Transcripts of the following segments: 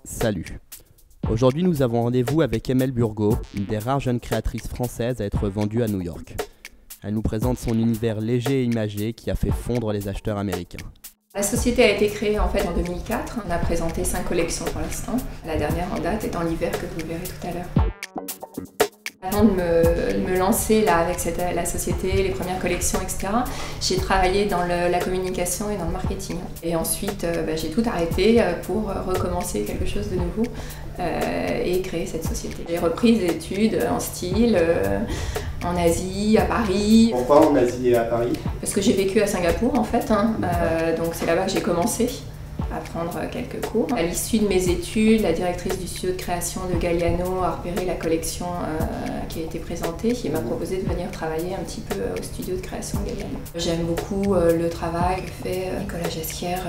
Salut. Aujourd'hui, nous avons rendez-vous avec Emelle Burgot, une des rares jeunes créatrices françaises à être vendue à New York. Elle nous présente son univers léger et imagé qui a fait fondre les acheteurs américains. La société a été créée en 2004. On a présenté 5 collections pour l'instant. La dernière en date étant l'hiver que vous verrez tout à l'heure. Avant de me lancer là, avec la société, les premières collections, etc., j'ai travaillé dans la communication et dans le marketing. Et ensuite, j'ai tout arrêté pour recommencer quelque chose de nouveau et créer cette société. J'ai repris des études en style, en Asie, à Paris. Pourquoi en Asie et à Paris? Parce que j'ai vécu à Singapour en fait, donc c'est là-bas que j'ai commencé à prendre quelques cours. À l'issue de mes études, la directrice du studio de création de Galliano a repéré la collection qui a été présentée et m'a proposé de venir travailler un petit peu au studio de création de Galliano. J'aime beaucoup le travail que fait Nicolas Ghesquière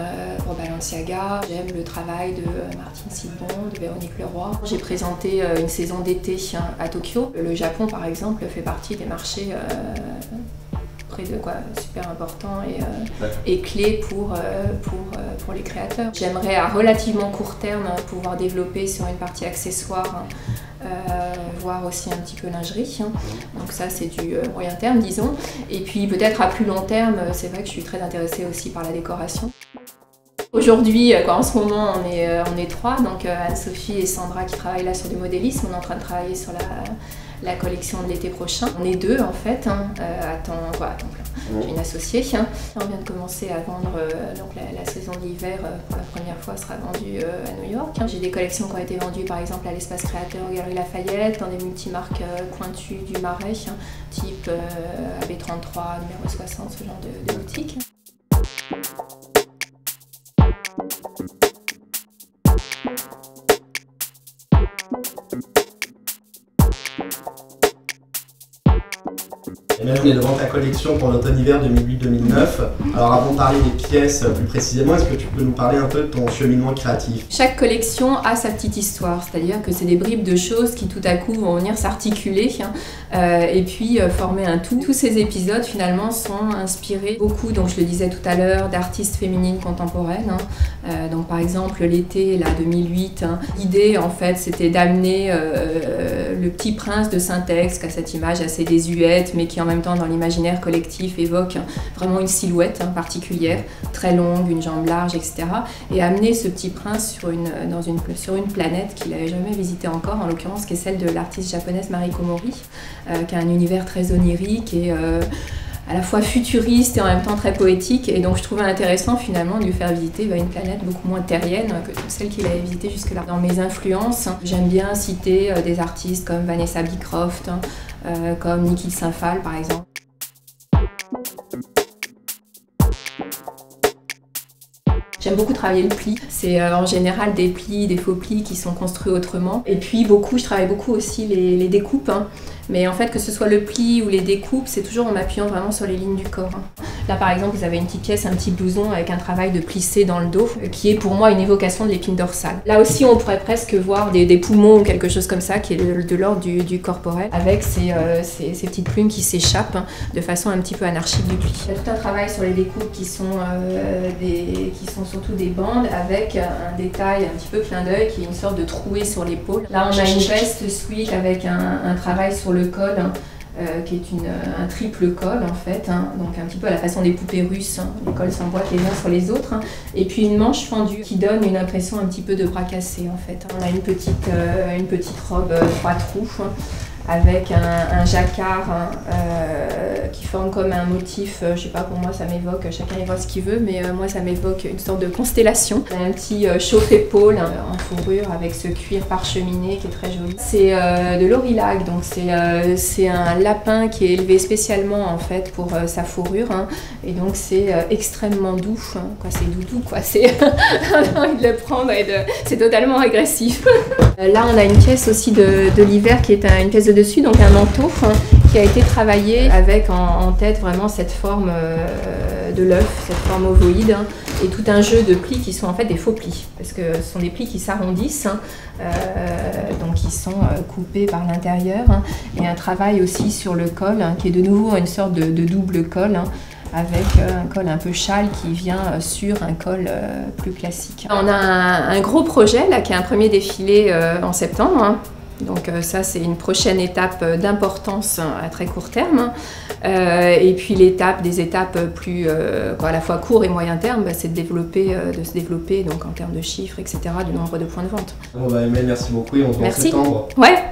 pour Balenciaga. J'aime le travail de Martine Silbon, de Véronique Leroy. J'ai présenté une saison d'été à Tokyo. Le Japon, par exemple, fait partie des marchés super important et clé pour les créateurs. J'aimerais à relativement court terme pouvoir développer sur une partie accessoire, voire aussi un petit peu lingerie. Donc ça c'est du moyen terme disons. Et puis peut-être à plus long terme, c'est vrai que je suis très intéressée aussi par la décoration. Aujourd'hui, en ce moment, on est 3, donc Anne-Sophie et Sandra qui travaillent là sur du modélisme. On est en train de travailler sur la collection de l'été prochain. On est 2 en fait, à temps plein. J'ai une associée. On vient de commencer à vendre, donc la saison d'hiver pour la première fois sera vendue à New York. J'ai des collections qui ont été vendues par exemple à l'Espace Créateur aux Galeries Lafayette, dans des multimarques pointues du Marais, type AB33, numéro 60, ce genre de boutique. Et là, on est devant ta collection pour l'automne-hiver 2008-2009. Alors avant de parler des pièces plus précisément, est-ce que tu peux nous parler un peu de ton cheminement créatif? Chaque collection a sa petite histoire, c'est-à-dire que c'est des bribes de choses qui tout à coup vont venir s'articuler et puis former un tout. Tous ces épisodes finalement sont inspirés beaucoup, donc je le disais tout à l'heure, d'artistes féminines contemporaines. Donc par exemple l'été 2008, l'idée en fait c'était d'amener le petit prince de Saint-Ex, qui a cette image assez désuète mais qui en même temps dans l'imaginaire collectif évoque vraiment une silhouette particulière, très longue, une jambe large, etc. Et amener ce petit prince sur une planète qu'il n'avait jamais visitée encore, en l'occurrence qui est celle de l'artiste japonaise Mariko Mori, qui a un univers très onirique et à la fois futuriste et en même temps très poétique, et donc je trouvais intéressant finalement de lui faire visiter une planète beaucoup moins terrienne que toutes celles qu'il avait visitées jusque-là. Dans mes influences, j'aime bien citer des artistes comme Vanessa Beecroft, comme Niki Saint-Phal par exemple. J'aime beaucoup travailler le pli. C'est en général des plis, des faux plis qui sont construits autrement. Et puis je travaille beaucoup aussi les découpes. Mais en fait, que ce soit le pli ou les découpes, c'est toujours en m'appuyant vraiment sur les lignes du corps. Là, par exemple, vous avez une petite pièce, un petit blouson avec un travail de plissé dans le dos, qui est pour moi une évocation de l'épine dorsale. Là aussi, on pourrait presque voir des poumons ou quelque chose comme ça, qui est de l'ordre du corporel, avec ces petites plumes qui s'échappent de façon un petit peu anarchique du pli. Il y a tout un travail sur les découpes qui sont surtout des bandes, avec un détail un petit peu clin d'œil, qui est une sorte de trouée sur l'épaule. Là, on a une veste sweat avec un travail sur le col, qui est un triple col en fait, donc un petit peu à la façon des poupées russes, les cols s'emboîtent les uns sur les autres, et puis une manche fendue qui donne une impression un petit peu de bras cassés en fait. On a une petite robe 3 trous avec un jacquard qui forme comme un motif, je sais pas, pour moi ça m'évoque, chacun y voit ce qu'il veut, mais moi ça m'évoque une sorte de constellation. Un petit chauffe-épaule en fourrure avec ce cuir parcheminé qui est très joli. C'est de l'orillac, donc c'est un lapin qui est élevé spécialement en fait pour sa fourrure, et donc c'est extrêmement doux, c'est doudou quoi, c'est on a envie de le prendre et c'est totalement agressif. Là on a une pièce aussi de l'hiver qui est une pièce de dessus, donc un manteau qui a été travaillé avec en tête vraiment cette forme de l'œuf, cette forme ovoïde, et tout un jeu de plis qui sont en fait des faux plis, parce que ce sont des plis qui s'arrondissent, donc qui sont coupés par l'intérieur, et un travail aussi sur le col, qui est de nouveau une sorte de double col, avec un col un peu châle qui vient sur un col plus classique. On a un gros projet là qui est un premier défilé en septembre. Hein. Donc ça c'est une prochaine étape d'importance à très court terme. Et puis des étapes plus à la fois court et moyen terme, c'est de se développer donc en termes de chiffres, etc., du nombre de points de vente. Bon bah Emel, merci beaucoup et on se voit en septembre. Ouais.